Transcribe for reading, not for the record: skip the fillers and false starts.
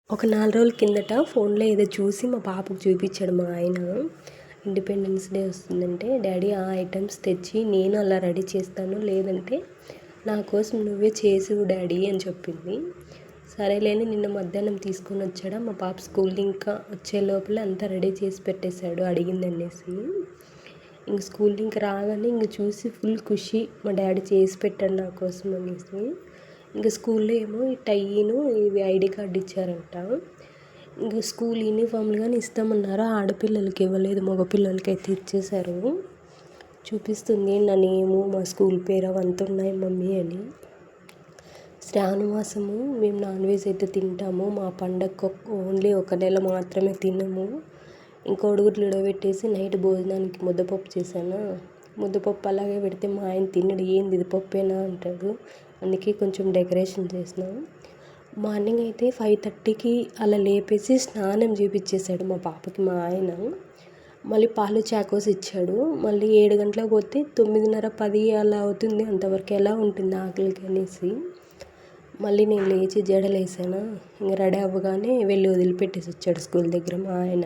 ఒక 4 రోజుల కిందట ఫోన్లో ఏదో చూసి మా పాపకు చూపించాడు మా ఆయన. ఇండిపెండెన్స్ డే వస్తుందంటే, డాడీ ఆ ఐటమ్స్ తెచ్చి నేను అలా రెడీ చేస్తాను, లేదంటే నా కోసం నువ్వే చేసివు డాడీ అని చెప్పింది. సరేలేని నిన్న మధ్యాహ్నం తీసుకొని వచ్చాడా మా పాప స్కూల్ ఇంకా వచ్చే లోపల అంతా రెడీ చేసి పెట్టేశాడు అడిగిందనేసి. ఇంక స్కూల్ ఇంకా రాగానే ఇంక చూసి ఫుల్ ఖుషి, మా డాడీ చేసి పెట్టాడు నా కోసం అనేసి. ఇంకా స్కూల్లో ఏమో ఈ టైను ఇవి ఐడి కార్డు ఇచ్చారంట. ఇంకా స్కూల్ యూనిఫామ్లు కానీ ఇస్తామన్నారు, ఆడపిల్లలకి ఇవ్వలేదు, మగపిల్లలకి అయితే ఇచ్చేశారు. చూపిస్తుంది నా నేము, మా స్కూల్ పేరు అవంతా ఉన్నాయి మమ్మీ అని. శ్రావణ మాసము మేము నాన్ వెజ్ అయితే తింటాము, మా పండగకు ఓన్లీ ఒక నెల మాత్రమే తినము. ఇంకా కోడిగుడ్లు ఉడకబెట్టేసి నైట్ భోజనానికి ముద్దపప్పు చేశాను. ముద్దపప్పు అలాగే పెడితే మా ఆయన తినడు, ఏంది ఇది పప్పేనా అంటాడు. అందుకే కొంచెం డెకరేషన్ చేసినాం. మార్నింగ్ అయితే 5:30కి అలా లేపేసి స్నానం చేపించేశాడు మా పాపకి మా ఆయన. మళ్ళీ పాలు చాకోసి ఇచ్చాడు. మళ్ళీ 7 గంటలకు పోతే 9:30 10 అలా అవుతుంది. అంతవరకు ఎలా ఉంటుంది ఆకలికి అనేసి మళ్ళీ నేను లేచి జడలేసాను. ఇంక రెడీ అవ్వగానే వెళ్ళి వదిలిపెట్టేసి వచ్చాడు స్కూల్ దగ్గర మా ఆయన.